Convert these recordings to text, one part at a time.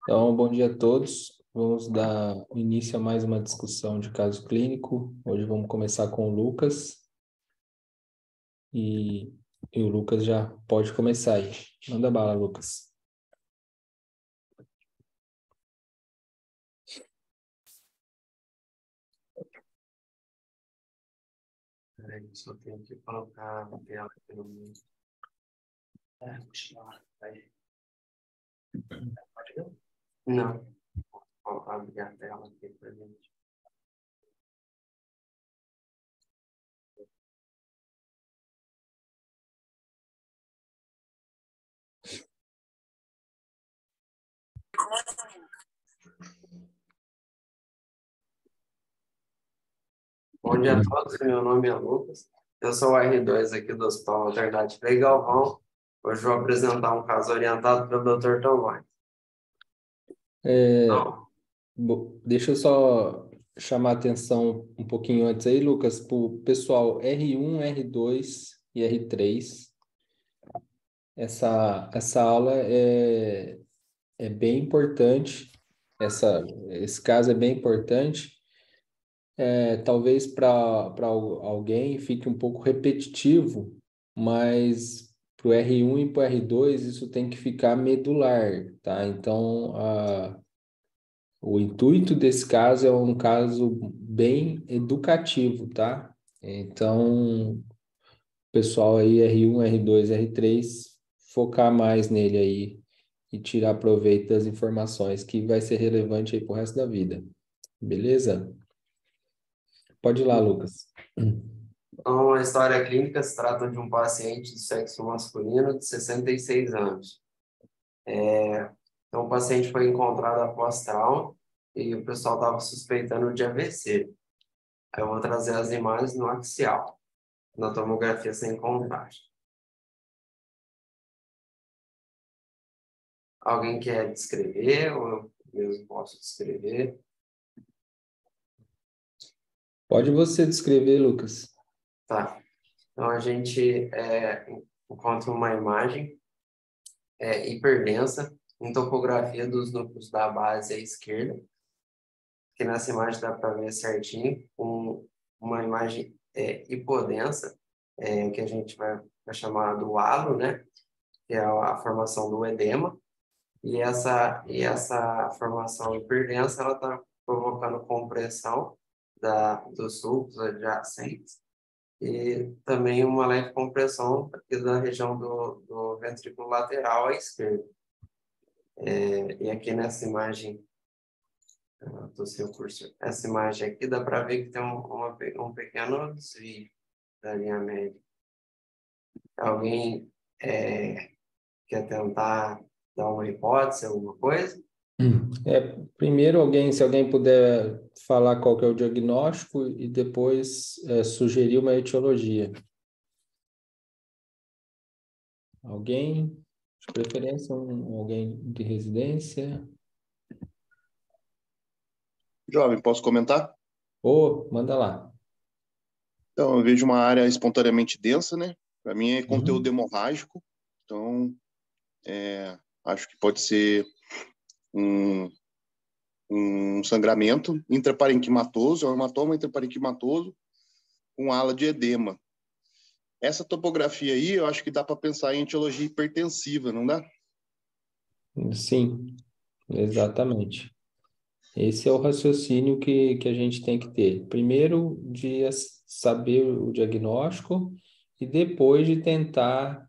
Então, bom dia a todos. Vamos dar início a mais uma discussão de caso clínico. Hoje vamos começar com o Lucas. E, o Lucas já pode começar aí. Manda bala, Lucas. Peraí, só tenho que colocar a tela aqui no meio. Aí. Pode ver? Não. Vou abrir a tela aqui pra gente. Bom dia a todos, meu nome é Lucas. Eu sou o R2 aqui do Hospital Alternativa em Galvão. Hoje vou apresentar um caso orientado pelo Dr. Tomás. Então, Deixa eu só chamar a atenção um pouquinho antes aí, Lucas, para o pessoal R1, R2 e R3. Essa aula é bem importante. Esse caso é bem importante. Talvez para alguém fique um pouco repetitivo, mas para o R1 e para o R2 isso tem que ficar medular, tá? Então, o intuito desse caso é um caso bem educativo, tá? Então, pessoal aí R1, R2, R3, focar mais nele aí e tirar proveito das informações que vai ser relevante aí pro resto da vida. Beleza? Pode ir lá, Lucas. a história clínica se trata de um paciente de sexo masculino de 66 anos. Então, o paciente foi encontrado após trauma e o pessoal estava suspeitando de AVC. Aí eu vou trazer as imagens no axial, na tomografia sem contagem. Alguém quer descrever ou eu mesmo posso descrever? Pode você descrever, Lucas. Tá. Então, a gente encontra uma imagem hiperdensa em topografia dos núcleos da base à esquerda, que nessa imagem dá para ver certinho, com uma imagem hipodensa, que a gente vai chamar do halo, né? Que é a formação do edema. E essa formação hiperdensa, ela está provocando compressão dos sulcos adjacentes e também uma leve compressão aqui da região do ventrículo lateral à esquerda. E aqui nessa imagem, do seu curso, essa imagem aqui dá para ver que tem um pequeno desvio da linha média. Alguém quer tentar dar uma hipótese, alguma coisa? Primeiro, se alguém puder falar qual que é o diagnóstico e depois sugerir uma etiologia. Alguém, de preferência, alguém de residência? Jovem, posso comentar? Manda lá. Então, eu vejo uma área espontaneamente densa, né? Para mim é conteúdo Uhum. hemorrágico, então acho que pode ser um sangramento intraparenquimatoso, é um hematoma intraparenquimatoso com ala de edema. Essa topografia aí, eu acho que dá para pensar em etiologia hipertensiva, não dá? Sim, exatamente. Esse é o raciocínio que a gente tem que ter. Primeiro, de saber o diagnóstico e depois de tentar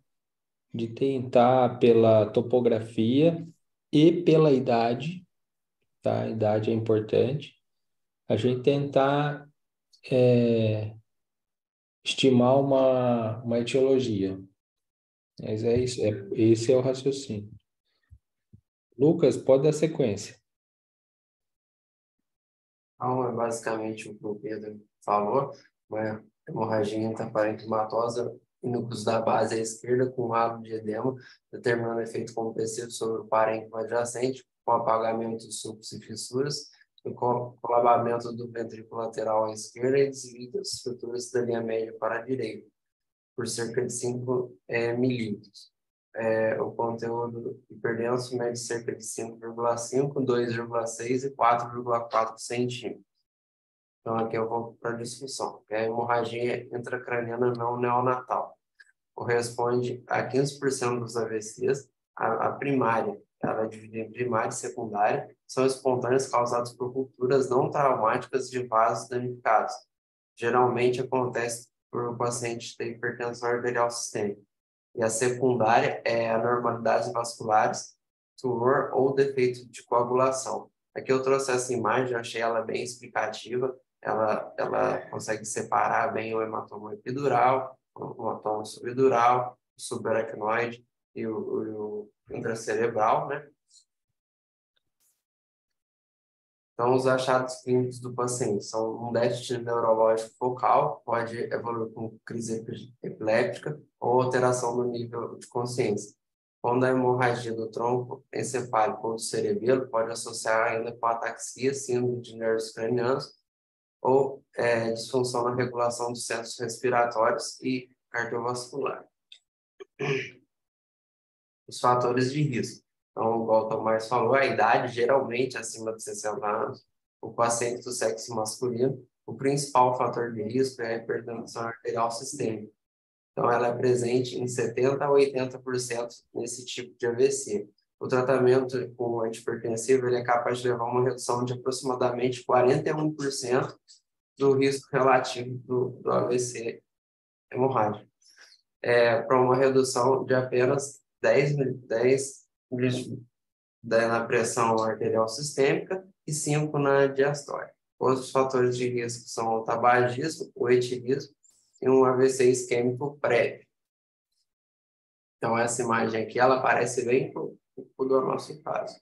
pela topografia e pela idade, tá? A idade é importante. A gente tentar estimar uma etiologia. Mas é isso, esse é o raciocínio. Lucas, pode dar sequência. Então, é basicamente o que o Pedro falou, uma hemorragia intraparenquimatosa em núcleos da base à esquerda com halo de edema, determinando efeito compressivo sobre o parênquima adjacente, com apagamento de sulcos e fissuras, e com colabamento do ventrículo lateral à esquerda e desvio das estruturas da linha média para a direita, por cerca de 5 milímetros. o conteúdo hiperdenso mede cerca de 5,5, 2,6 e 4,4 centímetros. Então, aqui eu vou para a discussão. É a hemorragia intracraniana não neonatal. Corresponde a 15% dos AVCs. A primária, ela é dividida em primária e secundária, são espontâneos causados por rupturas não traumáticas de vasos danificados. Geralmente acontece por o paciente ter hipertensão arterial sistêmica. E a secundária é anormalidades vasculares, tumor ou defeito de coagulação. Aqui eu trouxe essa imagem, eu achei ela bem explicativa. Ela consegue separar bem o hematoma epidural, o hematoma subdural, o subaracnoide e o intracerebral, né? Então, os achados clínicos do paciente são um déficit neurológico focal, pode evoluir com crise epiléptica ou alteração no nível de consciência. Quando a hemorragia do tronco encefálico ou do cerebelo pode associar ainda com ataxia, síndrome de nervos cranianos ou disfunção na regulação dos centros respiratórios e cardiovascular. Os fatores de risco. Então, igual o Tomás falou, a idade geralmente acima de 60 anos, o paciente do sexo masculino, o principal fator de risco é a hipertensão arterial sistêmica. Então, ela é presente em 70% a 80% nesse tipo de AVC. O tratamento com o antihipertensivo ele é capaz de levar a uma redução de aproximadamente 41% do risco relativo do AVC hemorrágico. Para uma redução de apenas 10 na pressão arterial sistêmica e 5 na diastólica. Outros fatores de risco são o tabagismo, o etilismo e um AVC isquêmico prévio. Então, essa imagem aqui, ela parece bem com o do nosso caso.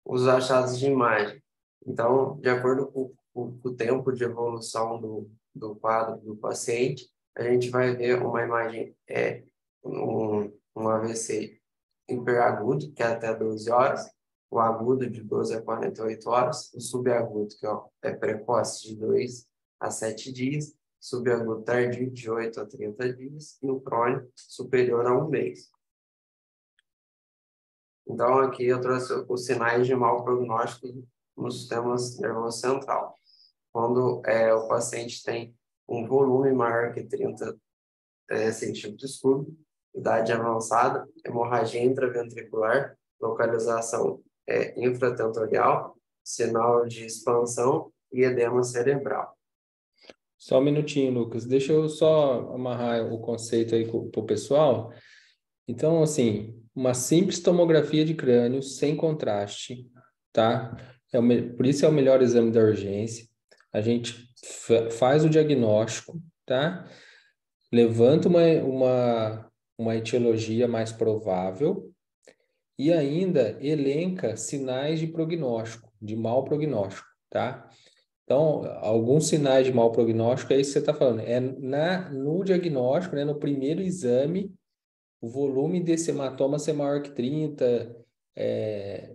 Os achados de imagem. Então, de acordo com o tempo de evolução do quadro do paciente, a gente vai ver uma imagem, um AVC hiperagudo, que é até 12 horas, o agudo de 12 a 48 horas, o subagudo, que é precoce de 2 a 7 dias, subagudo tardio de 8 a 30 dias, e o crônico superior a 1 mês. Então, aqui eu trouxe os sinais de mau prognóstico no sistema nervoso central. Quando o paciente tem um volume maior que 30 centímetros cúbicos, idade avançada, hemorragia intraventricular, localização infratentorial, sinal de expansão e edema cerebral. Só um minutinho, Lucas. Deixa eu só amarrar o conceito aí para o pessoal. Então, assim, uma simples tomografia de crânio sem contraste, tá? Por isso é o melhor exame da urgência. A gente faz o diagnóstico, tá? Levanta uma etiologia mais provável e ainda elenca sinais de prognóstico, de mau prognóstico, tá? Então, alguns sinais de mau prognóstico é isso que você está falando. No diagnóstico, né, no primeiro exame, o volume desse hematoma ser maior que 30,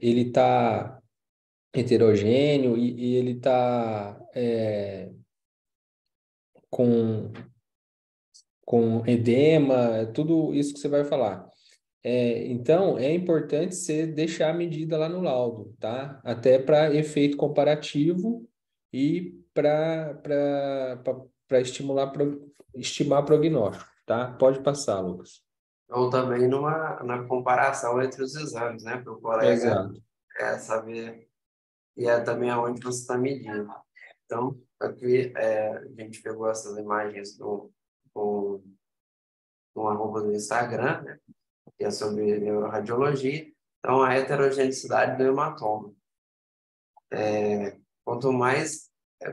ele está heterogêneo e ele está com edema, tudo isso que você vai falar. Então, é importante você deixar a medida lá no laudo, tá? Até para efeito comparativo e para estimar prognóstico, tá? Pode passar, Lucas. Ou também na comparação entre os exames, né? Para o colega Exato. saber, e também aonde você está medindo. Então, aqui a gente pegou essas imagens do arroba do Instagram, né? Que é sobre neuroradiologia. Então, a heterogeneidade do hematoma.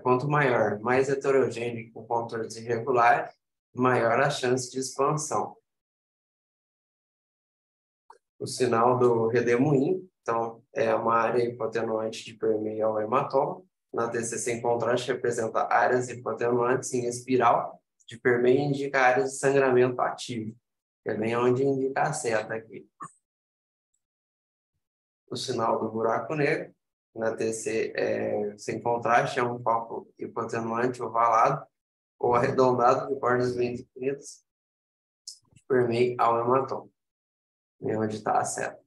Quanto maior, mais heterogêneo, com contornos irregulares, maior a chance de expansão. O sinal do redemoinho, então, é uma área hipotenuante de permeio ao hematoma. Na TC sem contraste representa áreas hipotenuantes em espiral de permeio e indica áreas de sangramento ativo, que é bem onde indica a seta aqui. O sinal do buraco negro, na TC sem contraste, é um palco hipotenuante ovalado ou arredondado de bordas bem definidas, permeie ao hematoma, onde está a seta.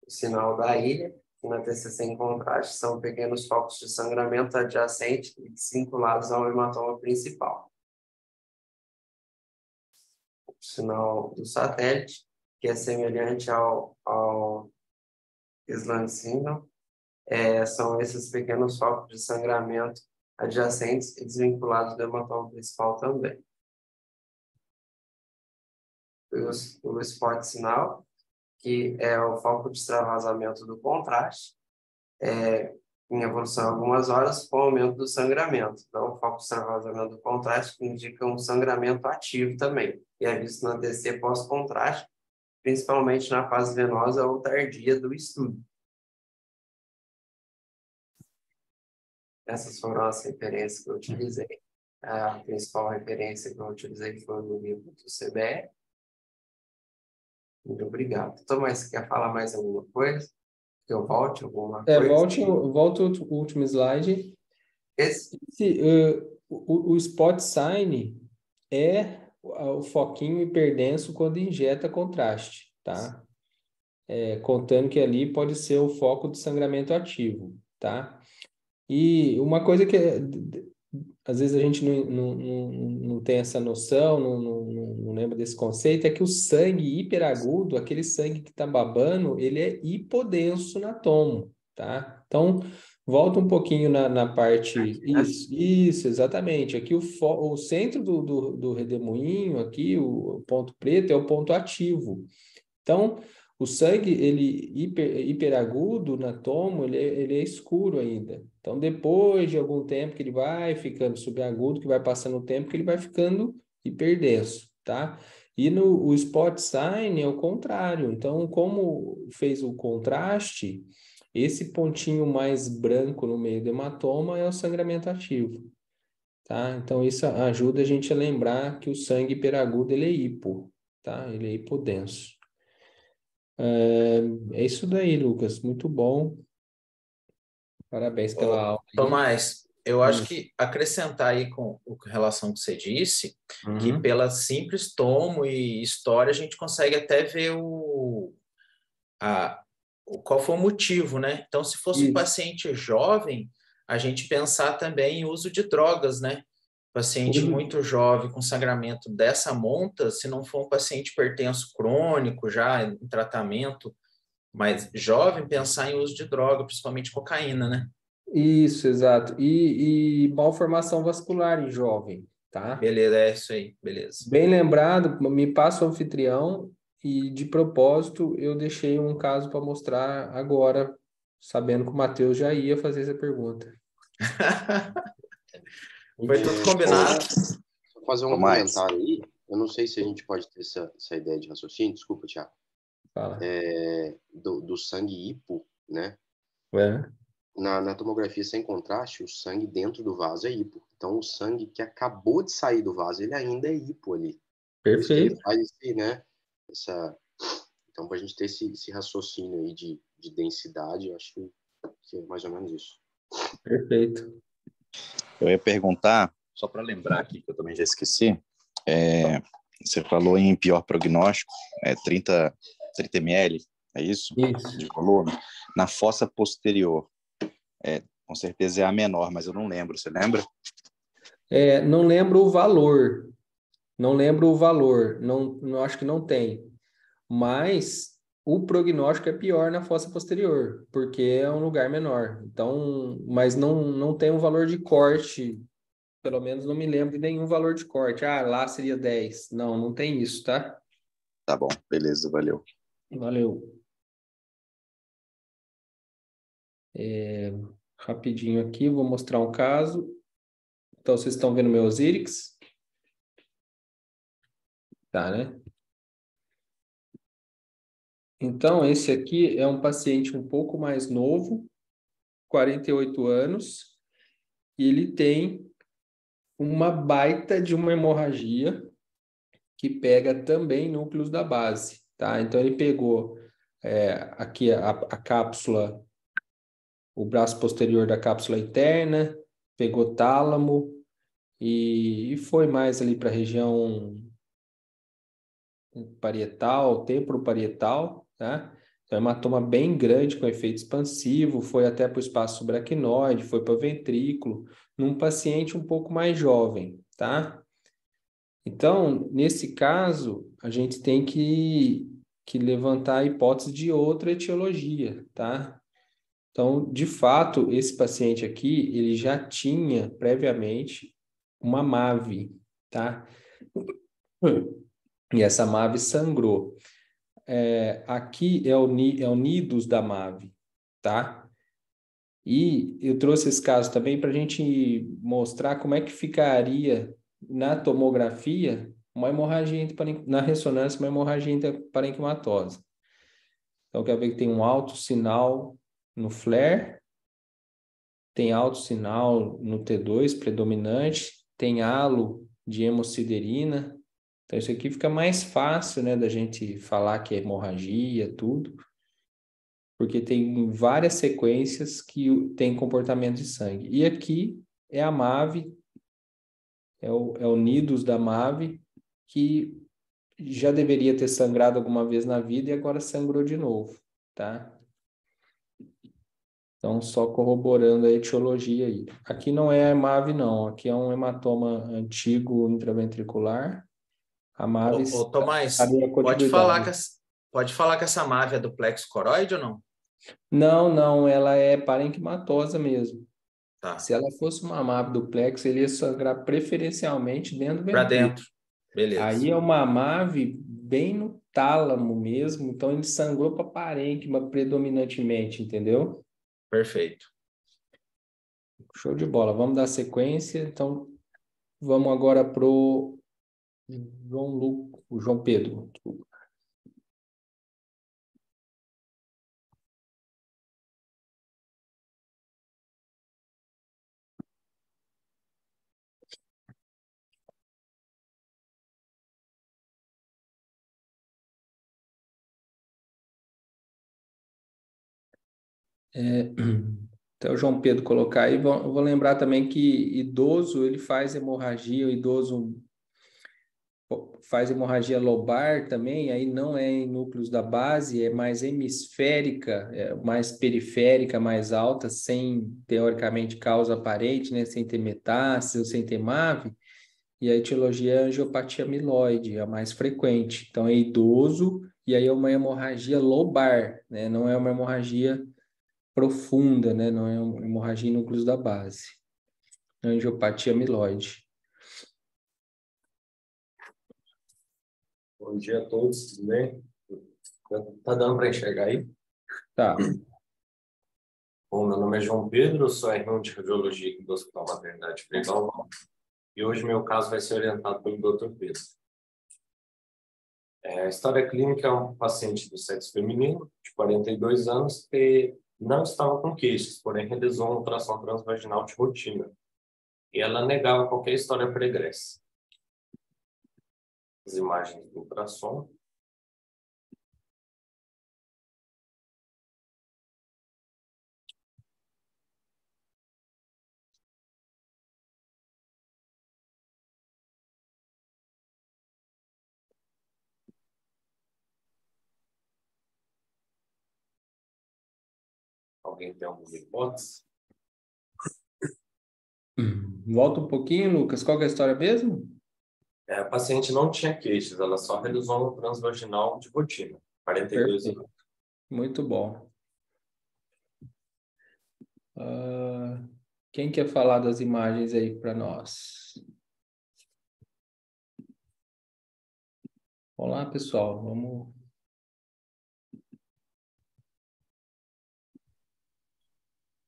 O sinal da ilha, que na TCC em contraste, são pequenos focos de sangramento adjacentes e desvinculados ao hematoma principal. O sinal do satélite, que é semelhante ao Island Syndrome, são esses pequenos focos de sangramento adjacentes e desvinculados do hematoma principal também. O spot sinal, que é o foco de extravasamento do contraste, em evolução em algumas horas com o aumento do sangramento. Então, o foco de extravasamento do contraste indica um sangramento ativo também, e é visto na TC pós-contraste, principalmente na fase venosa ou tardia do estudo. Essas foram as referências que eu utilizei. A principal referência que eu utilizei foi no livro do CBE. Muito obrigado. Tomás, você quer falar mais alguma coisa? Que eu volte alguma coisa? Volta o último slide. O spot sign é o foquinho hiperdenso quando injeta contraste, tá? Contando que ali pode ser o foco de sangramento ativo, tá? E uma coisa que às vezes a gente não tem essa noção, não lembra desse conceito, é que o sangue hiperagudo, aquele sangue que está babando, ele é hipodenso na tomo, tá? Então, volta um pouquinho na parte... Isso, exatamente. Aqui o centro do redemoinho, aqui, o ponto preto, é o ponto ativo. Então, o sangue, ele hiperagudo na tomo, ele é escuro ainda. Então, depois de algum tempo que ele vai ficando subagudo, que vai passando o tempo, que ele vai ficando hiperdenso, tá? E o spot sign é o contrário. Então, como fez o contraste, esse pontinho mais branco no meio do hematoma é o sangramento ativo, tá? Então, isso ajuda a gente a lembrar que o sangue hiperagudo, ele é hipo, tá? Ele é hipodenso. É isso daí, Lucas. Muito bom. Parabéns pela aula aí. Tomás, eu acho que acrescentar aí com relação ao que você disse, que pela simples tomo e história a gente consegue até ver qual foi o motivo, né? Então, se fosse um paciente jovem, a gente pensar também em uso de drogas, né? Paciente muito jovem com sangramento dessa monta, se não for um paciente hipertenso crônico já em tratamento, mas jovem, pensar em uso de droga, principalmente cocaína, né? Isso, exato. E malformação vascular em jovem, tá? Beleza, é isso aí, beleza. Bem lembrado, me passa o anfitrião e, de propósito, eu deixei um caso para mostrar agora, sabendo que o Matheus já ia fazer essa pergunta. Foi tudo combinado. Vou fazer um comentário aí. Eu não sei se a gente pode ter essa ideia de raciocínio. Desculpa, Thiago. Fala. Do sangue hipo, né? Na tomografia sem contraste, o sangue dentro do vaso é hipo. Então, o sangue que acabou de sair do vaso, ele ainda é hipo ali. Perfeito. Por isso que ele faz esse, né? Então, para a gente ter esse raciocínio aí de densidade, eu acho que é mais ou menos isso. Perfeito. Eu ia perguntar, só para lembrar aqui, que eu também já esqueci, você falou em pior prognóstico, 30 ml, é isso? Isso. De volume. Na fossa posterior, com certeza é a menor, mas eu não lembro, você lembra? Não lembro o valor. Não, acho que não tem. Mas o prognóstico é pior na fossa posterior, porque é um lugar menor. Então, mas não tem um valor de corte, pelo menos não me lembro de nenhum valor de corte. Lá seria 10. Não tem isso, tá? Tá bom, beleza, valeu. Valeu. Rapidinho aqui, vou mostrar um caso. Então, vocês estão vendo meu Osirix? Tá, né? Então, esse aqui é um paciente um pouco mais novo, 48 anos, e ele tem uma baita de uma hemorragia que pega também núcleos da base, tá? Então, ele pegou aqui a cápsula, o braço posterior da cápsula interna, pegou tálamo e foi mais ali para a região parietal, temporoparietal, tá? Então, é hematoma bem grande, com efeito expansivo, foi até para o espaço subaracnoide, foi para o ventrículo, num paciente um pouco mais jovem, tá? Então, nesse caso, a gente tem que levantar a hipótese de outra etiologia, tá? Então, de fato, esse paciente aqui, ele já tinha previamente uma MAVE, tá? E essa MAVE sangrou. Aqui é o nidus da MAVE, tá? E eu trouxe esse caso também para a gente mostrar como é que ficaria na tomografia uma hemorragia na ressonância, uma hemorragia intraparenquimatosa. Então, quer ver que tem um alto sinal no flare, tem alto sinal no T2 predominante, tem halo de hemosiderina. Então, isso aqui fica mais fácil, né, da gente falar que é hemorragia, tudo, porque tem várias sequências que tem comportamento de sangue. E aqui é a MAVE, é o nidus da MAVE, que já deveria ter sangrado alguma vez na vida e agora sangrou de novo, tá? Então, só corroborando a etiologia aí. Aqui não é a MAVE, não. Aqui é um hematoma antigo intraventricular. A MAVE Tomás, pode falar que essa MAVE é do plexo coroide ou não? Não, ela é parenquimatosa mesmo. Tá. Se ela fosse uma MAVE do plexo, ele ia sangrar preferencialmente dentro do ventrículo. Para dentro. Beleza. Aí é uma MAVE bem no tálamo mesmo, então ele sangrou para parênquima predominantemente, entendeu? Perfeito. Show de bola. Vamos dar sequência. Então, vamos agora pro João Pedro. Até o João Pedro colocar aí, eu vou lembrar também que idoso, ele faz hemorragia, o idoso faz hemorragia lobar também, aí não é em núcleos da base, é mais hemisférica, mais periférica, mais alta, sem, teoricamente, causa aparente, né? Sem ter metástase ou sem ter MAVE, e a etiologia é a angiopatia amiloide, é a mais frequente. Então, é idoso, e aí é uma hemorragia lobar, né? Não é uma hemorragia profunda, né? Não é uma hemorragia em núcleos da base. Angiopatia amiloide. Bom dia a todos, tudo bem? Tá dando para enxergar aí? Tá. Bom, meu nome é João Pedro, eu sou R1 de Radiologia aqui do Hospital Maternidade Frei Galvão, e hoje meu caso vai ser orientado pelo Dr. Pedro. A história clínica é um paciente do sexo feminino, de 42 anos, que não estava com queixas, porém realizou uma ultrassom transvaginal de rotina. E ela negava qualquer história pregressa. As imagens do ultrassom. Alguém tem alguma hipótese? Volta um pouquinho, Lucas. Qual que é a história mesmo? A paciente não tinha queixas, ela só realizou um transvaginal de rotina, 42 Perfeito. anos. Muito bom. Quem quer falar das imagens aí para nós? Olá, pessoal. Vamos.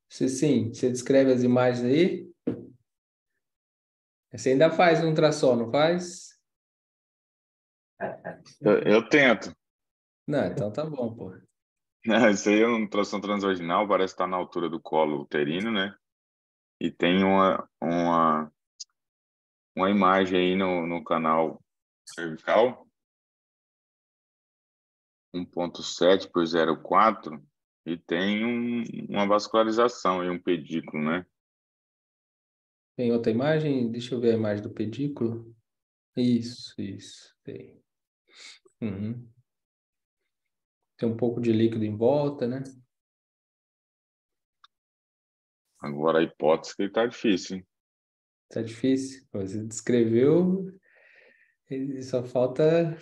Sim, você descreve as imagens aí? Você ainda faz um ultrassom, não faz? Eu tento. Não, então tá bom, pô. Isso aí é uma ultrassom transvaginal, parece estar na altura do colo uterino, né? E tem uma imagem aí no canal cervical, 1.7 por 0,4, e tem uma vascularização e um pedículo, né? Tem outra imagem? Deixa eu ver a imagem do pedículo. Isso, tem. Uhum. Tem um pouco de líquido em volta, né? Agora a hipótese que tá difícil, hein? Tá difícil. Você descreveu e só falta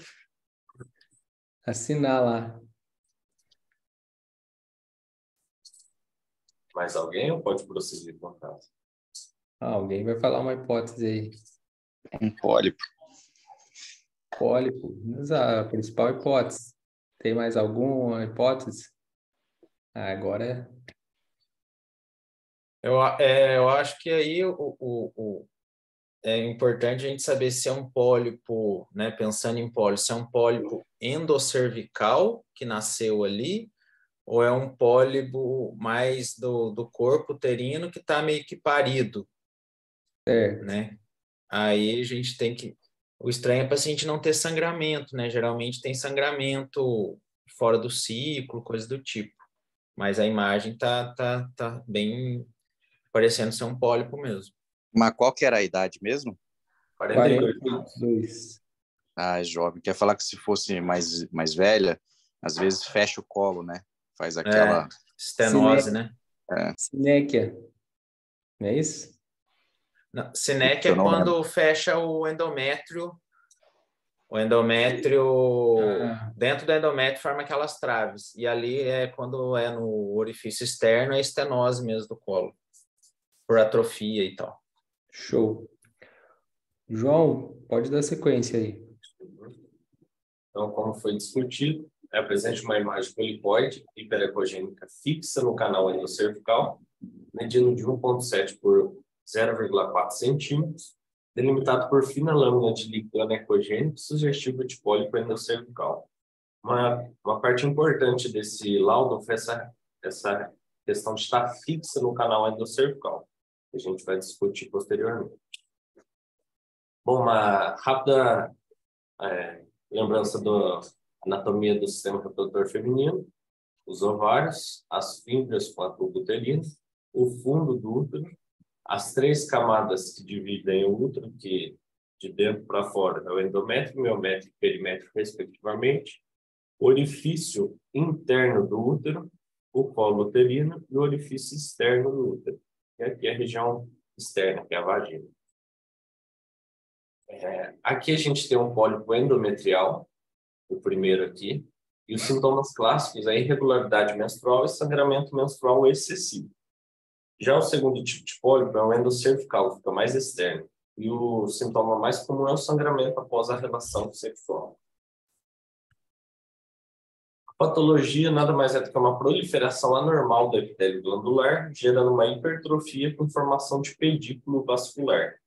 assinar lá. Mais alguém ou pode prosseguir com o caso? Alguém vai falar uma hipótese aí. Um pólipo. Pólipo. Mas a principal hipótese. Tem mais alguma hipótese? Agora Eu acho que aí é importante a gente saber se é um pólipo, né, pensando em pólipo, se é um pólipo endoscervical que nasceu ali, ou é um pólipo mais do corpo uterino que está meio que parido, né? Aí a gente tem que... O estranho é para a paciente não ter sangramento, né? Geralmente tem sangramento fora do ciclo, coisa do tipo. Mas a imagem tá bem parecendo ser um pólipo mesmo. Mas qual que era a idade mesmo? 42. 42. Ah, jovem. Quer falar que se fosse mais velha, às vezes fecha o colo, né? Faz aquela... Estenose, né? Sinéquia. Não é isso? Não, sinéquia é quando fecha o endométrio. O endométrio, dentro do endométrio forma aquelas traves. E ali é quando é no orifício externo, é estenose mesmo do colo. Por atrofia e tal. Show. João, pode dar sequência aí. Então, como foi discutido, é presente uma imagem polipoide hiperecogênica fixa no canal endocervical, medindo de 1,7 por 0,4 centímetros, delimitado por fina lâmina de líquido anecogênico sugestivo de pólipo endocervical. Uma parte importante desse laudo foi essa questão de estar fixa no canal endocervical, que a gente vai discutir posteriormente. Bom, uma rápida lembrança da anatomia do sistema reprodutor feminino: os ovários, as fímbrias com a tuba uterina, o fundo do útero, as 3 camadas que dividem o útero, que de dentro para fora é o endométrio, miométrio e perimétrio, respectivamente, o orifício interno do útero, o colo uterino e o orifício externo do útero, que aqui é a região externa, que é a vagina. Aqui a gente tem um pólipo endometrial, o primeiro aqui, e os sintomas clássicos é irregularidade menstrual e sangramento menstrual excessivo. Já o segundo tipo de pólipo é o endocervical, que fica mais externo, e o sintoma mais comum é o sangramento após a relação sexual. A patologia nada mais é do que uma proliferação anormal do epitélio glandular, gerando uma hipertrofia com formação de pedículo vascular.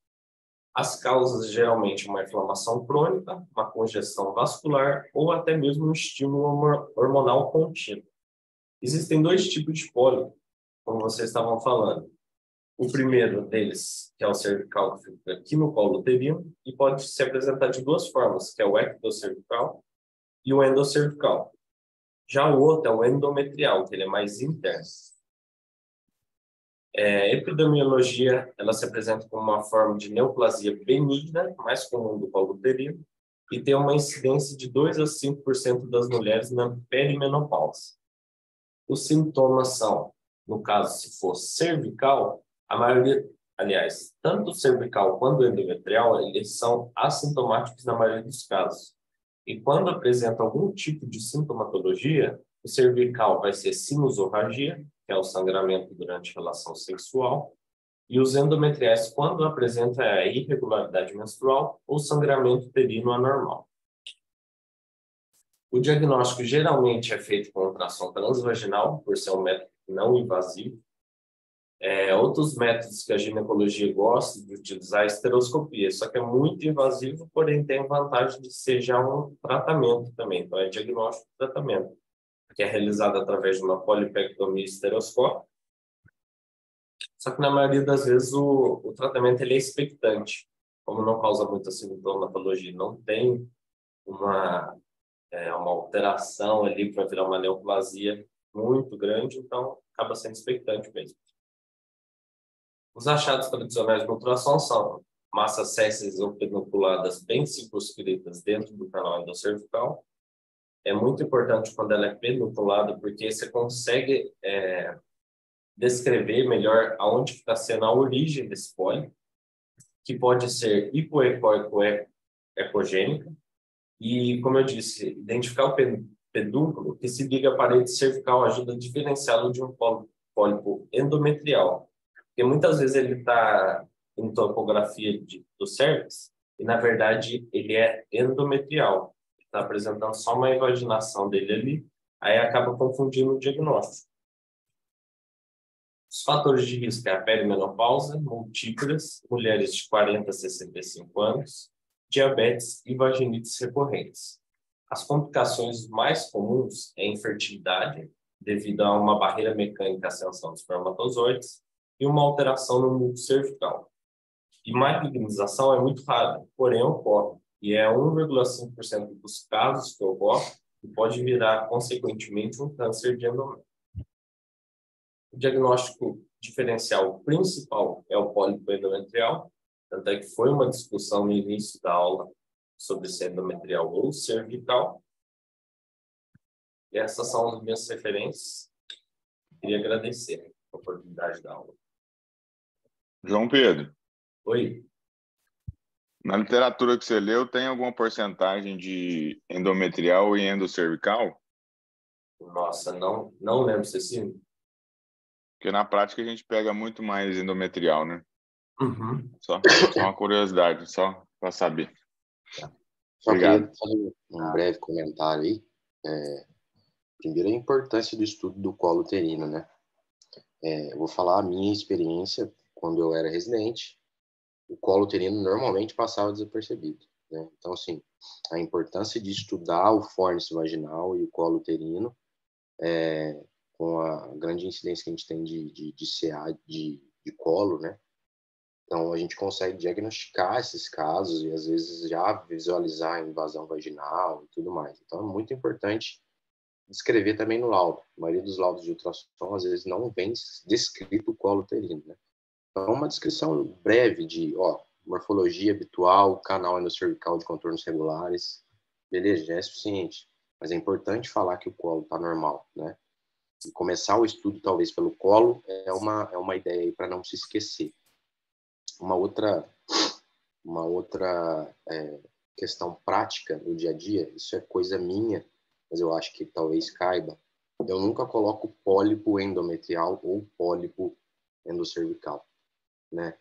As causas, geralmente, uma inflamação crônica, uma congestão vascular ou até mesmo um estímulo hormonal contínuo. Existem 2 tipos de pólipo, como vocês estavam falando. O primeiro deles, que é o cervical, que fica aqui no colo uterino, e pode se apresentar de 2 formas, que é o ectocervical e o endocervical. Já o outro é o endometrial, que ele é mais interno. Epidemiologia, ela se apresenta como uma forma de neoplasia benigna, mais comum do colo uterino, e tem uma incidência de 2 a 5% das mulheres na perimenopausa. Os sintomas são, no caso, se for cervical, a maioria, aliás, tanto o cervical quanto o endometrial, eles são assintomáticos na maioria dos casos. E quando apresenta algum tipo de sintomatologia, o cervical vai ser sinusorragia, que é o sangramento durante a relação sexual, e os endometriais, quando apresenta a irregularidade menstrual ou sangramento uterino anormal. O diagnóstico geralmente é feito com ultrassom transvaginal, por ser um método não invasivo. Outros métodos que a ginecologia gosta de utilizar é a esteroscopia, só que é muito invasivo, porém tem a vantagem de ser já um tratamento também. Então, é diagnóstico e tratamento, que é realizado através de uma polipectomia esteroscópica. Só que, na maioria das vezes, o tratamento ele é expectante. Como não causa muita sintomatologia, não tem uma alteração ali para virar uma neoplasia muito grande, então acaba sendo expectante mesmo. Os achados tradicionais do ultrassom são massas céssicas ou pedunculadas bem circunscritas dentro do canal endocervical, é muito importante quando ela é peduculada, porque você consegue descrever melhor aonde está sendo a origem desse pólipo, que pode ser hipoecoecogênica, e, como eu disse, identificar o pedúnculo que se liga à parede cervical ajuda a diferenciá-lo de um pólipo endometrial, porque muitas vezes ele está em topografia do cérvix e, na verdade, ele é endometrial, está apresentando só uma invaginação dele ali, aí acaba confundindo o diagnóstico. Os fatores de risco é a perimenopausa, múltiplas, mulheres de 40 a 65 anos, diabetes e vaginites recorrentes. As complicações mais comuns é a infertilidade, devido a uma barreira mecânica à ascensão dos espermatozoides, e uma alteração no músculo cervical. E malignização é muito rara, porém ocorre, e é 1,5% dos casos que ocorre e pode virar, consequentemente, um câncer de endométrio. O diagnóstico diferencial principal é o pólipo endometrial, tanto é que foi uma discussão no início da aula sobre se é endometrial ou cervical. E essas são as minhas referências. Queria agradecer a oportunidade da aula. João Pedro. Oi. Na literatura que você leu, tem alguma porcentagem de endometrial e endocervical? Nossa, não lembro, Cecília. Porque na prática a gente pega muito mais endometrial, né? Uhum. Só uma curiosidade, só para saber. Só Obrigado. queria fazer um breve comentário aí. Primeiro, a importância do estudo do colo uterino, né? Eu vou falar a minha experiência quando eu era residente. O colo uterino normalmente passava desapercebido, né? Então, assim, a importância de estudar o fórnice vaginal e o colo uterino, com a grande incidência que a gente tem de CA, de colo, né? Então, a gente consegue diagnosticar esses casos e, às vezes, já visualizar a invasão vaginal e tudo mais. Então, é muito importante descrever também no laudo. A maioria dos laudos de ultrassom, às vezes, não vem descrito o colo uterino, né? Então, uma descrição breve de, morfologia habitual, canal endocervical de contornos regulares, beleza, já é suficiente. Mas é importante falar que o colo está normal, né? E começar o estudo, talvez, pelo colo, é uma ideia aí para não se esquecer. Uma outra questão prática no dia a dia, isso é coisa minha, mas eu acho que talvez caiba. Eu nunca coloco pólipo endometrial ou pólipo endocervical, né?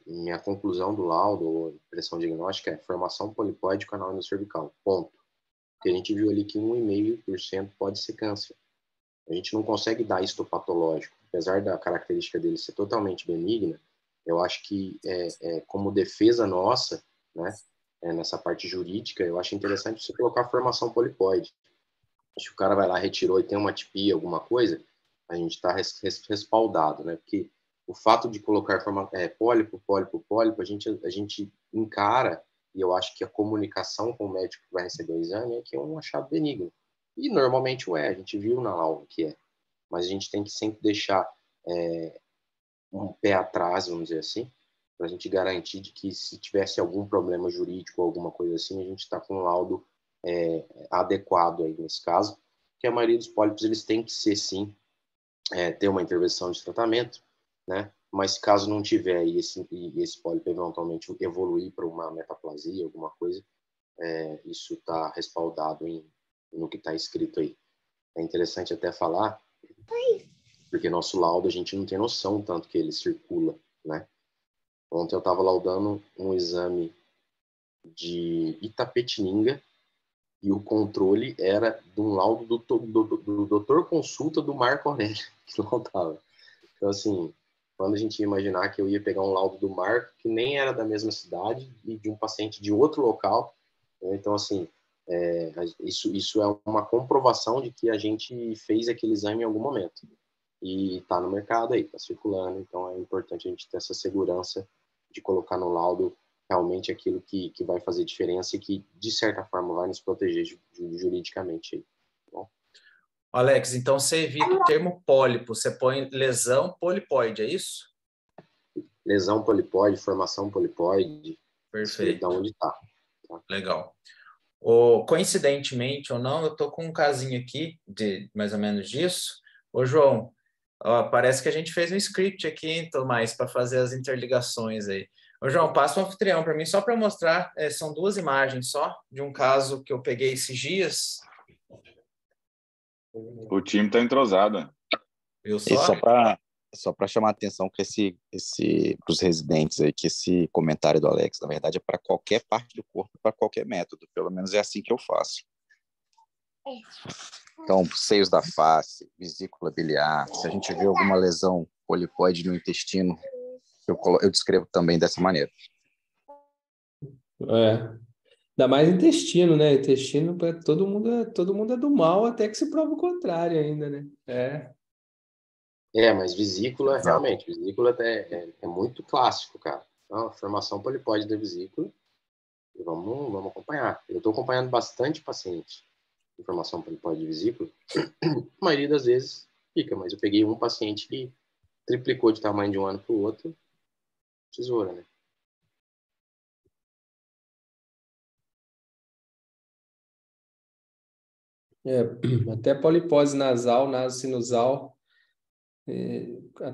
Minha conclusão do laudo ou impressão diagnóstica é formação polipóide do canal endocervical, ponto. Porque a gente viu ali que 1,5% pode ser câncer. A gente não consegue dar histopatológico, apesar da característica dele ser totalmente benigna. Eu acho que, como defesa nossa, né, nessa parte jurídica, eu acho interessante você colocar a formação polipóide. Se o cara vai lá, retirou e tem uma tipia, alguma coisa, a gente está respaldado, né? Porque o fato de colocar pólipo, a gente encara, e eu acho que a comunicação com o médico que vai receber o exame é que é um achado benigno. E normalmente a gente viu na aula que é. Mas a gente tem que sempre deixar um pé atrás, vamos dizer assim, para a gente garantir de que se tivesse algum problema jurídico ou alguma coisa assim, a gente está com um laudo adequado aí nesse caso, que a maioria dos pólipos eles têm que ser, sim, ter uma intervenção de tratamento, né? Mas caso não tiver e esse pólipo eventualmente evoluir para uma metaplasia, alguma coisa, isso está respaldado no que está escrito aí. É interessante até falar, porque nosso laudo a gente não tem noção tanto que ele circula, né? Ontem eu estava laudando um exame de Itapetininga e o controle era de um laudo do doutor consulta do Marco Aurélio, que não estava. Então, assim, quando a gente ia imaginar que eu ia pegar um laudo do Marco, que nem era da mesma cidade, e de um paciente de outro local, né? Então, assim, isso é uma comprovação de que a gente fez aquele exame em algum momento. E está no mercado aí, está circulando, então é importante a gente ter essa segurança de colocar no laudo realmente aquilo que vai fazer diferença e que, de certa forma, vai nos proteger juridicamente aí. Tá bom? Alex, então você evita o termo pólipo, você põe lesão polipóide, é isso? Lesão polipóide, formação polipóide, perfeito. Da onde está. Tá? Legal. Coincidentemente ou não, eu estou com um casinho aqui, de mais ou menos disso. Ô, João, ó, parece que a gente fez um script aqui, Tomás, para fazer as interligações aí. Ô, João, passa o anfitrião para mim, só para mostrar, são 2 imagens só, de um caso que eu peguei esses dias. O time está entrosado. Viu só? E só para chamar a atenção que para os residentes aí, que esse comentário do Alex, na verdade, é para qualquer parte do corpo, para qualquer método. Pelo menos é assim que eu faço. Então, seios da face, vesícula biliar, se a gente vê alguma lesão polipóide no intestino, eu descrevo também dessa maneira. Ainda mais intestino, né? Intestino, todo mundo é do mal, até que se prova o contrário ainda, né? Mas vesícula, realmente, vesícula é muito clássico, cara. Então, a formação polipóide da vesícula, vamos acompanhar. Eu estou acompanhando bastante paciente com formação polipóide de vesícula. A maioria das vezes fica, mas eu peguei um paciente que triplicou de tamanho de um ano para o outro, tesoura, né? Até polipose nasal, nasosinusal,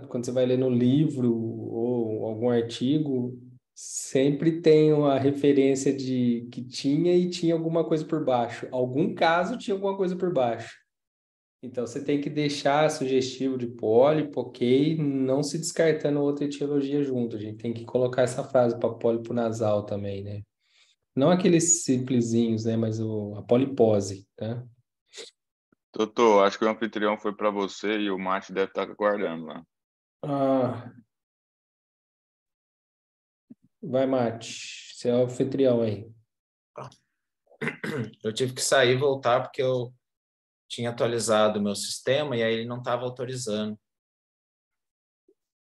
quando você vai ler no livro ou algum artigo, sempre tem uma referência de que tinha alguma coisa por baixo. Algum caso tinha alguma coisa por baixo. Então, você tem que deixar sugestivo de pólipo, ok, não se descartando outra etiologia junto. A gente tem que colocar essa frase para pólipo nasal também, né? Não aqueles simplesinhos, né? Mas a polipose, tá? Doutor, acho que o anfitrião foi para você e o Mate deve estar aguardando lá. Vai, Mate. Você é o anfitrião aí. Eu tive que sair e voltar porque eu tinha atualizado o meu sistema e aí ele não estava autorizando.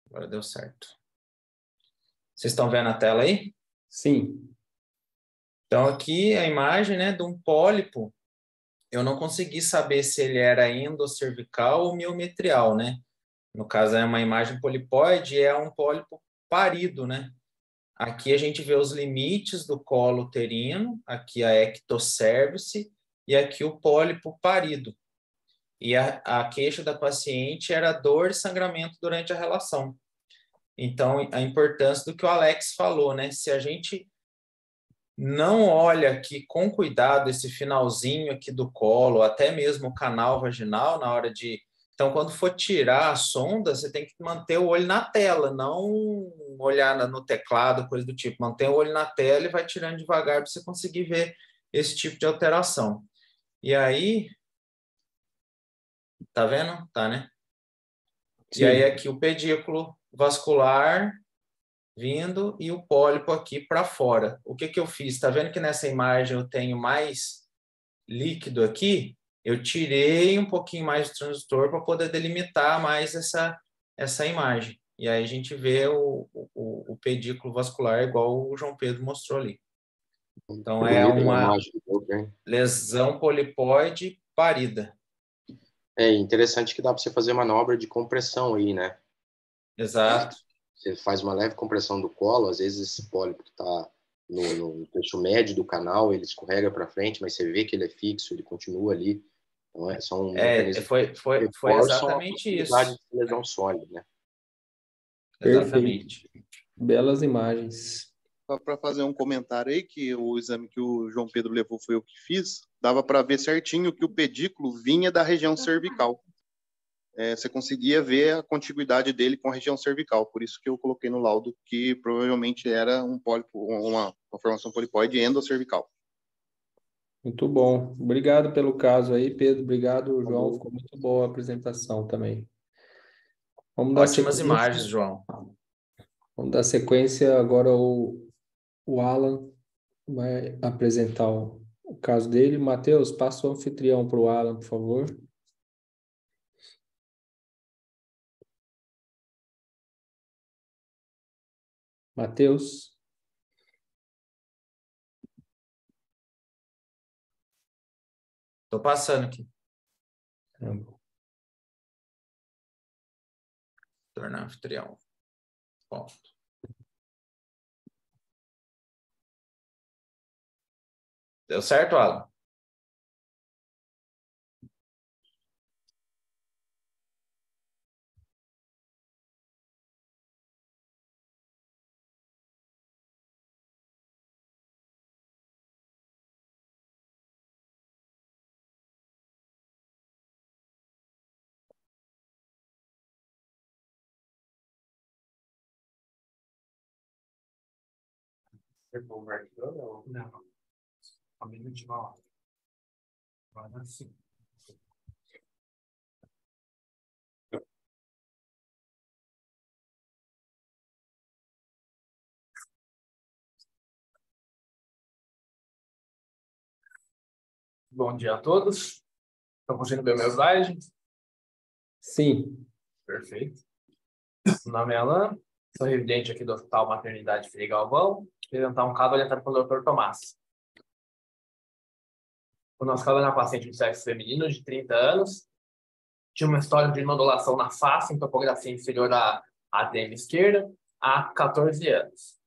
Agora deu certo. Vocês estão vendo a tela aí? Sim. Então, aqui a imagem, né, de um pólipo. Eu não consegui saber se ele era endocervical ou miometrial, né? No caso, é uma imagem polipóide e é um pólipo parido, né? Aqui a gente vê os limites do colo uterino, aqui a ectocervice e aqui o pólipo parido. E a queixa da paciente era dor e sangramento durante a relação. Então, a importância do que o Alex falou, né? Se a gente não olha aqui com cuidado esse finalzinho aqui do colo, até mesmo o canal vaginal na hora de... Então, quando for tirar a sonda, você tem que manter o olho na tela, não olhar no teclado, coisa do tipo. Manter o olho na tela e vai tirando devagar para você conseguir ver esse tipo de alteração. E aí... Tá vendo? Tá, né? Sim. E aí aqui o pedículo vascular vindo e o pólipo aqui para fora. O que eu fiz? Tá vendo que nessa imagem eu tenho mais líquido aqui? Eu tirei um pouquinho mais de transdutor para poder delimitar mais essa imagem. E aí a gente vê o pedículo vascular igual o João Pedro mostrou ali. Então é uma lesão polipóide parida. É interessante que dá para você fazer manobra de compressão aí, né? Exato. Você faz uma leve compressão do colo, às vezes esse pólipo que está no trecho médio do canal, ele escorrega para frente, mas você vê que ele é fixo, ele continua ali. Então, são mecanismos foi exatamente isso. De lesão sólida, né? Exatamente. Perfeito. Belas imagens. Só para fazer um comentário aí, que o exame que o João Pedro levou foi eu que fiz, dava para ver certinho que o pedículo vinha da região cervical. Você conseguia ver a contiguidade dele com a região cervical, por isso que eu coloquei no laudo que provavelmente era um pólipo, uma formação polipóide endocervical. Muito bom. Obrigado pelo caso aí, Pedro. Obrigado, João. Ficou muito boa a apresentação também. Vamos dar Ótimas imagens, João. Vamos dar sequência agora. O Alan vai apresentar o caso dele. Matheus, passa o anfitrião para o Alan, por favor. Matheus. Estou passando aqui. Tornar anfitrião. Ponto. Deu certo, Alan? Não. A minuto mal. Agora sim. Bom dia a todos. Estão conseguindo ver o meu slide? Sim. Perfeito. Meu nome é Alan, sou residente aqui do Hospital Maternidade Frei Galvão. Vou apresentar um caso orientado pelo Dr. Tomás. O nosso caso é uma paciente de sexo feminino de 30 anos. Tinha uma história de nodulação na face, em topografia inferior à ATM esquerda, há 14 anos.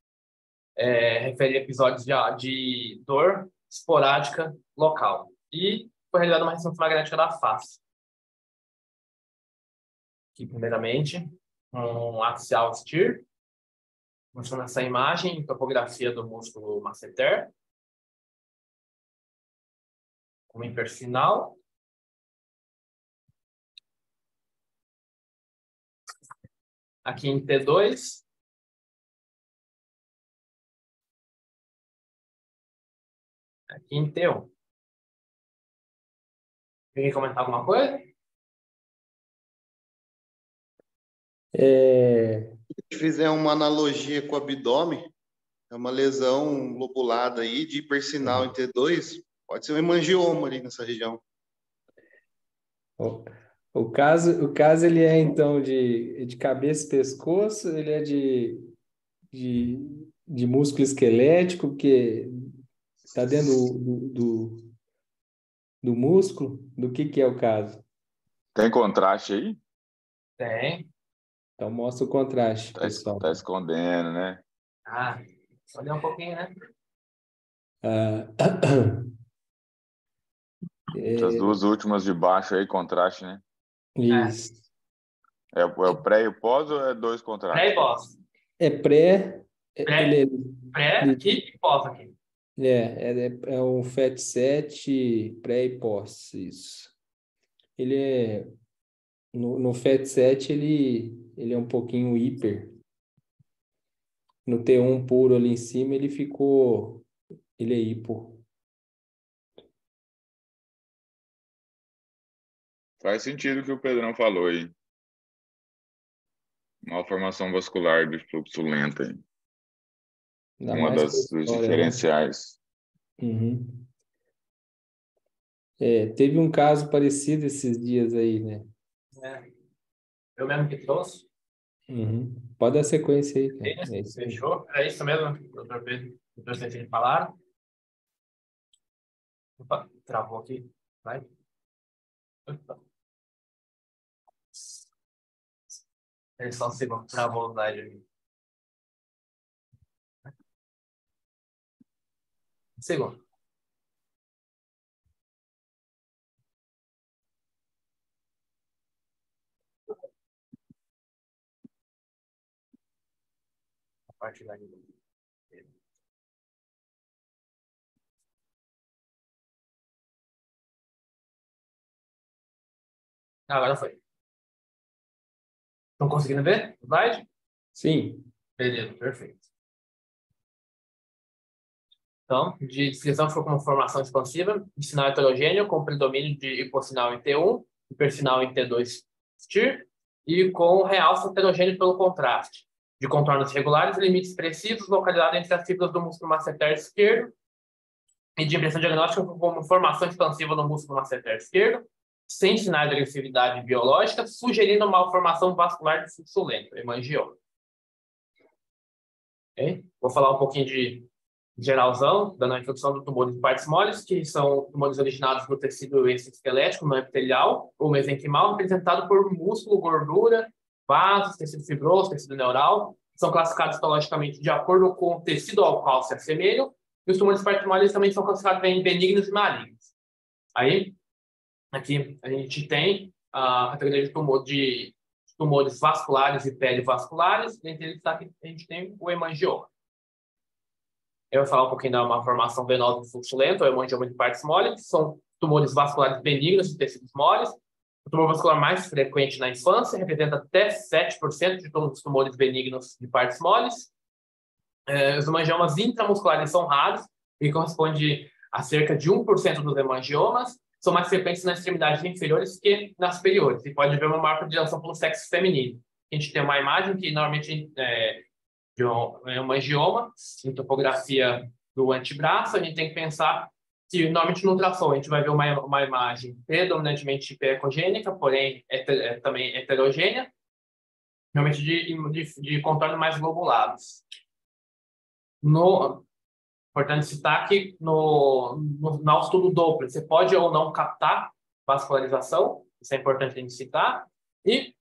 Refere a episódios de dor esporádica local. E foi realizada uma ressonância magnética da face. Aqui, primeiramente, um axial STIR, mostrando essa imagem em topografia do músculo masseter, com hiperfinal. Aqui em T2. Aqui em T1. Quer comentar alguma coisa? Se fizer uma analogia com o abdômen, é uma lesão lobulada aí de hipersinal em T2, pode ser um hemangioma ali nessa região. O caso ele é, então, de cabeça e pescoço, ele é de músculo esquelético, porque está dentro do músculo. Do que é o caso? Tem contraste aí? Tem. Então mostra o contraste, pessoal. Tá escondendo, né? Só deu um pouquinho, né? Essas duas últimas de baixo aí, contraste, né? Isso. É o pré e o pós ou é dois contrastes? Pré e pós. É pré. Pré aqui e pós aqui. É um FET 7 pré e pós, isso. Ele é... No FET 7, ele é um pouquinho hiper. No T1 puro ali em cima, ele é hipo. Faz sentido o que o Pedrão falou aí. Malformação vascular de fluxo lento aí. Uma dos diferenciais. Uhum. Teve um caso parecido esses dias aí, né? Eu mesmo que trouxe. Uhum. Pode dar sequência aí, cara. Fechou? É isso mesmo, doutor Pedro. Doutor Cecílio falaram. Opa, travou aqui. Vai. Opa. Eles só um segundo, travou o slide aqui. Segundo. Compartilhar aqui. Agora foi. Estão conseguindo ver o slide? Sim. Beleza, perfeito. Então, de descrição ficou como formação expansiva, de sinal heterogêneo, com predomínio de hipossinal em T1, hipersinal em T2 STIR, e com realce heterogêneo pelo contraste, de contornos regulares e limites precisos localizados entre as fibras do músculo masseter esquerdo, e de impressão diagnóstica como formação expansiva no músculo masseter esquerdo, sem sinais de agressividade biológica, sugerindo malformação vascular de fluxo lento, hemangioma. Okay? Vou falar um pouquinho de geralzão, dando a introdução do tumores de partes moles, que são tumores originados no tecido exoesquelético, não epitelial ou mesenquimal, representado por músculo, gordura, vasos, tecido fibroso, tecido neural, são classificados histologicamente de acordo com o tecido ao qual se assemelham, E os tumores de partes moles também são classificados em benignos e malignos. Aí, aqui a gente tem a categoria de tumores vasculares e perivasculares. Dentre eles, a gente tem o hemangioma. Eu vou falar um pouquinho da malformação venosa de fluxo lento, o hemangioma de partes moles, que são tumores vasculares benignos de tecidos moles. O tumor vascular mais frequente na infância representa até 7% de todos os tumores benignos de partes moles. Os hemangiomas intramusculares são raros e corresponde a cerca de 1% dos hemangiomas. São mais frequentes nas extremidades inferiores que nas superiores. E pode haver uma maior predileção pelo sexo feminino. A gente tem uma imagem que normalmente de um hemangioma, em topografia do antebraço. A gente tem que pensar que normalmente no ultrassom a gente vai ver uma imagem predominantemente hiperecogênica, porém também heterogênea, normalmente de contornos mais globulados. Importante citar que no estudo Doppler você pode ou não captar vascularização, isso é importante a gente citar, e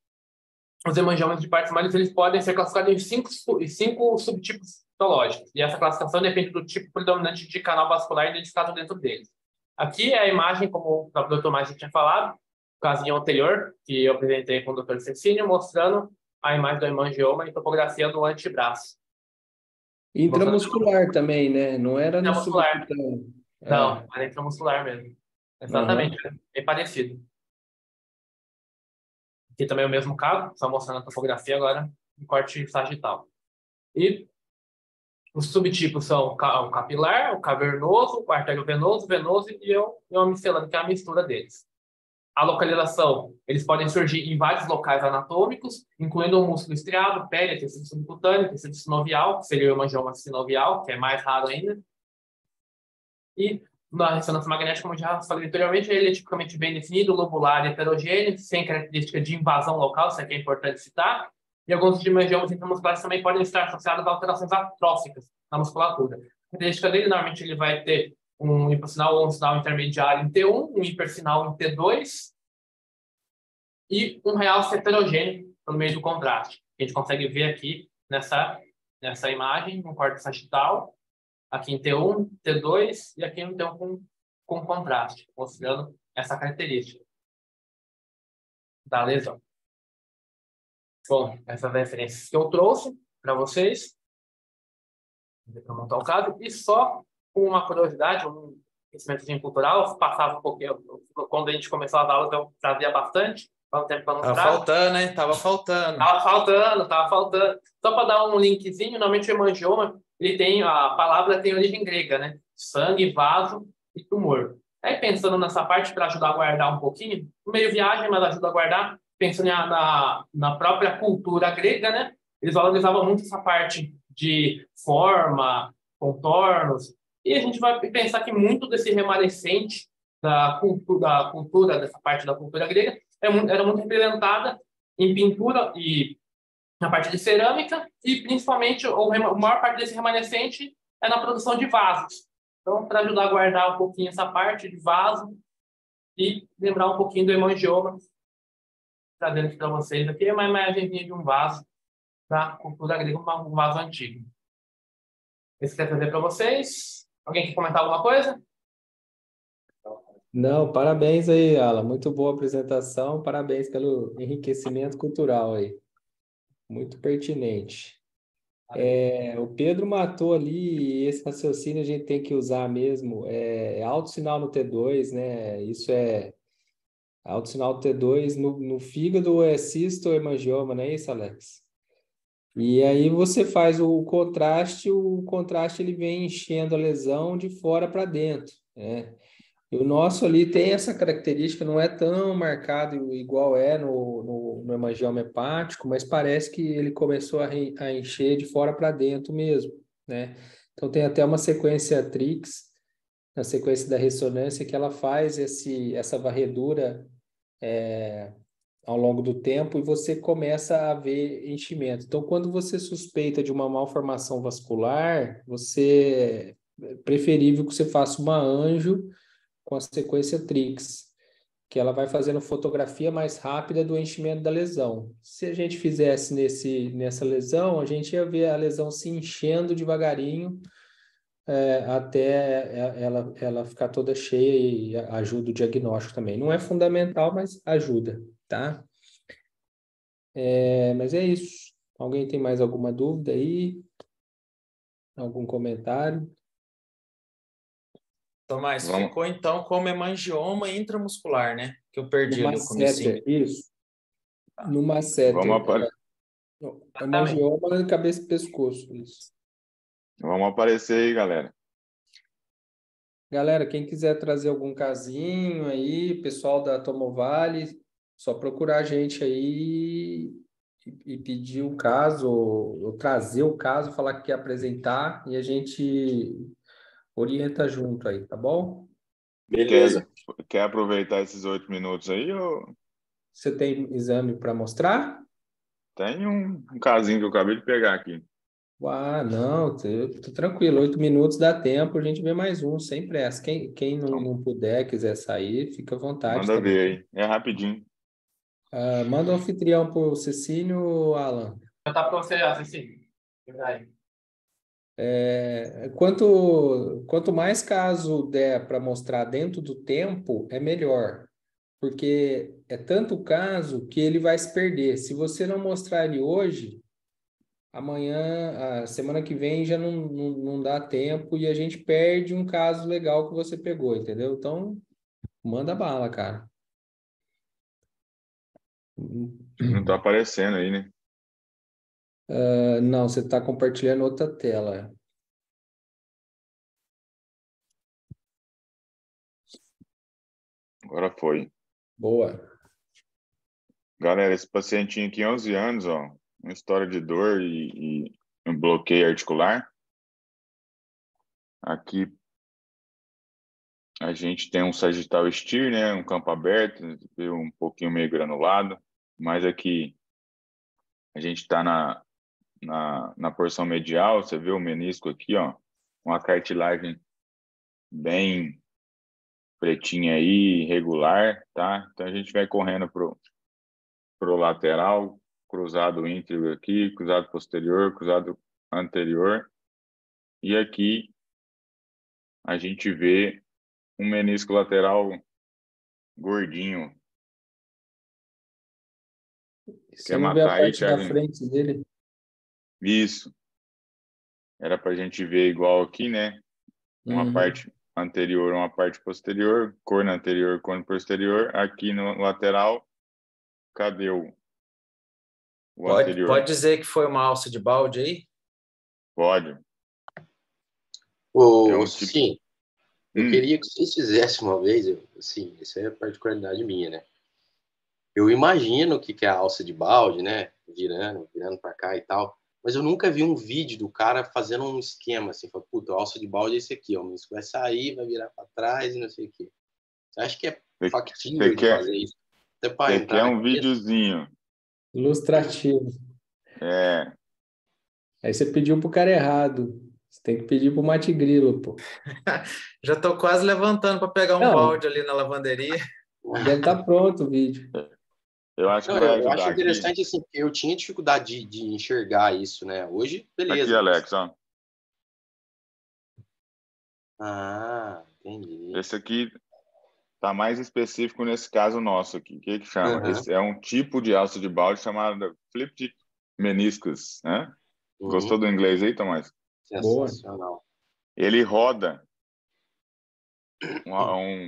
os hemangiomas de partes moles eles podem ser classificados em cinco subtipos histológicos, e essa classificação depende do tipo predominante de canal vascular identificado dentro deles. Aqui é a imagem, como o próprio Dr. Márcio tinha falado, o casinho anterior, que eu apresentei com o Dr. Cecínio, mostrando a imagem do hemangioma e topografia do antebraço. Intramuscular também, né? Não era no subcutâneo. Não, era intramuscular mesmo. Exatamente, é parecido. Aqui também é o mesmo caso, só mostrando a topografia agora em corte sagital. E os subtipos são o capilar, o cavernoso, o arteriovenoso, venoso e o miscelâneo, que é a mistura deles. A localização, eles podem surgir em vários locais anatômicos, incluindo o músculo estriado, pele, tecido subcutâneo, tecido sinovial, que seria o hemangioma sinovial, que é mais raro ainda. E na ressonância magnética, como eu já falei anteriormente, ele é tipicamente bem definido, lobular, heterogêneo, sem característica de invasão local, isso aqui é importante citar. E alguns hemangiomas intramusculares também podem estar associados a alterações atróficas na musculatura. A característica dele, normalmente, ele vai ter um hipossinal ou um sinal intermediário em T1, um hipersinal em T2 e um realce heterogêneo no meio do contraste. A gente consegue ver aqui nessa imagem, no corte sagital, aqui em T1, T2 e aqui no T1 com contraste, mostrando essa característica da lesão. Bom, essas referências que eu trouxe para vocês, para montar o caso, e só uma curiosidade, um conhecimento cultural, passava um pouquinho, quando a gente começou as aulas eu trazia bastante, Tava faltando, né? Tava faltando. Só para dar um linkzinho, normalmente o hemangioma, a palavra tem origem grega, né? Sangue, vaso e tumor. Aí pensando nessa parte para ajudar a guardar um pouquinho, meio viagem, mas ajuda a guardar, pensando na própria cultura grega, né? Eles valorizavam muito essa parte de forma, contornos, e a gente vai pensar que muito desse remanescente da cultura, dessa parte da cultura grega, era muito representada em pintura e na parte de cerâmica, e principalmente a maior parte desse remanescente é na produção de vasos. Então, para ajudar a guardar um pouquinho essa parte de vaso e lembrar um pouquinho do hemangioma, trazendo aqui para vocês aqui, é uma imagenzinha de um vaso da cultura grega, um vaso antigo. Esse quer trazer para vocês. Alguém quer comentar alguma coisa? Não, parabéns aí, Alan. Muito boa apresentação. Parabéns pelo enriquecimento cultural aí. Muito pertinente. O Pedro matou ali, e esse raciocínio a gente tem que usar mesmo. É alto sinal no T2, né? Isso é alto sinal T2 no fígado é cisto ou hemangioma, não é isso, Alex? E aí você faz o contraste ele vem enchendo a lesão de fora para dentro, né? E o nosso ali tem essa característica, não é tão marcado igual é no hemangioma hepático, mas parece que ele começou a encher de fora para dentro mesmo, né? Então tem até uma sequência Trix, na sequência da ressonância, que ela faz essa varredura ao longo do tempo e você começa a ver enchimento. Então, quando você suspeita de uma malformação vascular, é preferível que você faça uma anjo com a sequência Trix, que ela vai fazendo fotografia mais rápida do enchimento da lesão. Se a gente fizesse nessa lesão, a gente ia ver a lesão se enchendo devagarinho até ela ficar toda cheia e ajuda o diagnóstico também. Não é fundamental, mas ajuda, tá? Mas é isso. Alguém tem mais alguma dúvida aí? Algum comentário? Tomás, ficou então como hemangioma intramuscular, né? Que eu perdi ali o comecinho. Isso. No masseter. Hemangioma, cabeça e pescoço. Isso. Vamos aparecer aí, galera. Galera, quem quiser trazer algum casinho aí, pessoal da Tomovale, só procurar a gente aí e pedir o caso, ou trazer o caso, falar que quer apresentar e a gente orienta junto aí, tá bom? Beleza. Quer aproveitar esses 8 minutos aí? Ou... Você tem exame para mostrar? Tem um casinho que eu acabei de pegar aqui. Não, tô tranquilo, 8 minutos dá tempo, a gente vê mais um, sem pressa. Quem não puder, quiser sair, fica à vontade. Manda também. ver aí, é rapidinho. Manda o anfitrião pro Cecínio, Alan. Já tá para você, Cecínio. Quanto mais caso der para mostrar dentro do tempo, é melhor. Porque é tanto caso que ele vai se perder. Se você não mostrar ele hoje, amanhã, a semana que vem já não dá tempo e a gente perde um caso legal que você pegou, entendeu? Então, manda bala, cara. Não tá aparecendo aí, né? Não, você está compartilhando outra tela. Agora foi. Boa. Galera, esse pacientinho aqui, 11 anos, ó, uma história de dor e um bloqueio articular. Aqui a gente tem um sagittal steer, né, um campo aberto, um pouquinho meio granulado, mas aqui a gente está na porção medial, você vê o menisco aqui, ó, uma cartilagem bem pretinha aí, irregular, tá? Então a gente vai correndo pro lateral, cruzado íntegro aqui, cruzado posterior, cruzado anterior. E aqui a gente vê um menisco lateral gordinho. Você não vê a parte da frente dele? Isso. Era para a gente ver igual aqui, né? Uma parte anterior, uma parte posterior, corno anterior, corno posterior. Aqui no lateral, cadê o anterior? Pode dizer que foi uma alça de balde aí? Pode. Sim. Eu queria que vocês fizessem uma vez, assim, isso é particularidade minha, né? Eu imagino o que é a alça de balde, né? Virando para cá e tal. Mas eu nunca vi um vídeo do cara fazendo um esquema assim, falando, puta, a alça de balde é esse aqui, ó, o menisco vai sair, vai virar para trás e não sei o quê. Você acha que é factível de fazer isso? Você quer um videozinho ilustrativo. Aí você pediu pro cara errado. Você tem que pedir pro Mate Grilo, pô. Já tô quase levantando para pegar um balde ali na lavanderia. Deve estar pronto o vídeo. Eu acho que vai ajudar. Eu acho interessante, assim, porque eu tinha dificuldade de enxergar isso, né? Hoje, beleza. Aqui, Alex, ó. Entendi. Esse aqui tá mais específico nesse caso nosso aqui. O que chama? Esse é um tipo de alça de balde chamado flipped meniscus, né? Gostou do inglês aí, Tomás? Sensacional. Ele roda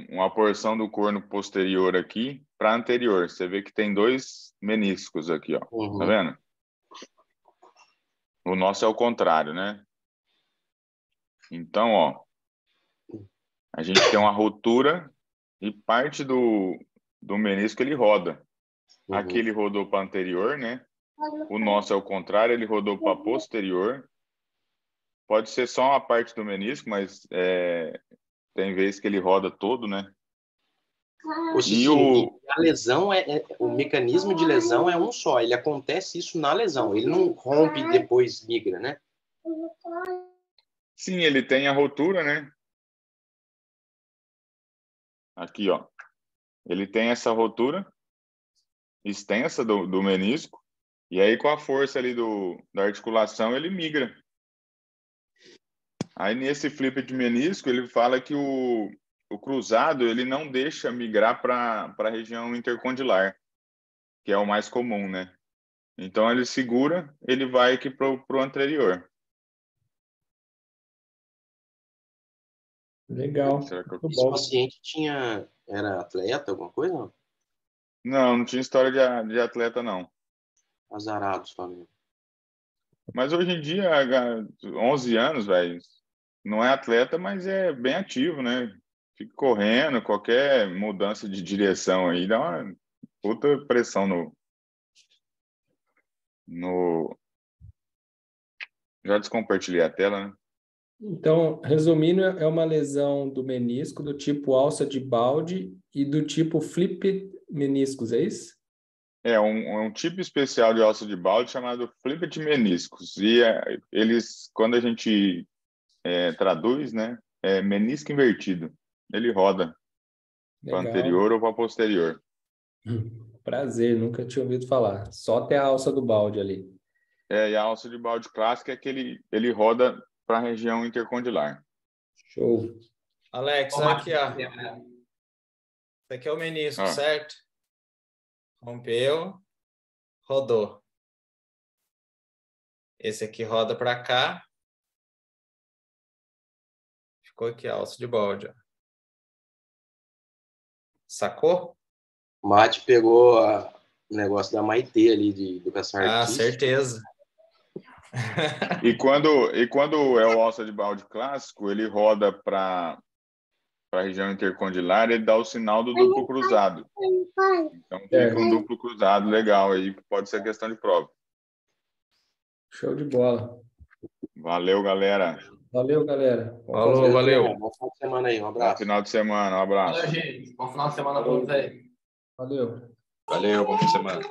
uma porção do corno posterior aqui para anterior. Você vê que tem 2 meniscos aqui, ó. Tá vendo? O nosso é o contrário, né? Então, ó, a gente tem uma rotura e parte do menisco ele roda. Aqui ele rodou para anterior, né? O nosso é o contrário, ele rodou para posterior. Pode ser só uma parte do menisco, mas tem vezes que ele roda todo, né? A lesão o mecanismo de lesão é um só. Ele acontece isso na lesão. Ele não rompe e depois migra, né? Sim, ele tem a rotura, né? Aqui, ó. Ele tem essa rotura extensa do menisco. E aí, com a força ali da articulação, ele migra. Aí nesse flip de menisco, ele fala que o cruzado ele não deixa migrar para a região intercondilar, que é o mais comum, né? Então ele segura, ele vai aqui para o anterior. Legal. Esse paciente era atleta, alguma coisa? Não tinha história de atleta, não. Azarados, família. Mas hoje em dia, 11 anos, velho, não é atleta, mas é bem ativo, né? Fica correndo, qualquer mudança de direção aí dá uma puta pressão no... Já descompartilhei a tela, né? Então, resumindo, é uma lesão do menisco do tipo alça de balde e do tipo flip meniscos, é isso? É um tipo especial de alça de balde chamado flipped meniscus. E eles, quando a gente traduz, né, é menisco invertido. Ele roda para anterior ou para posterior. Prazer, nunca tinha ouvido falar. Só até a alça do balde ali. E a alça de balde clássica é que ele roda para a região intercondilar. Show. Alex, aqui, ó. Esse aqui é o menisco, certo? Rompeu, rodou. Esse aqui roda para cá. Ficou aqui a alça de balde, ó. Sacou? O Mate pegou o negócio da Maitê ali de educação artística. Certeza. E quando é o alça de balde clássico, ele roda para a região intercondilar, ele dá o sinal do duplo cruzado. Então fica um duplo cruzado legal aí, pode ser questão de prova. Show de bola. Valeu, galera. Valeu, galera. Falou, valeu. Bom final de semana aí, um abraço. Bom final de semana, um abraço. Valeu, gente. Bom final de semana para todos aí. Valeu. Valeu, bom fim de semana.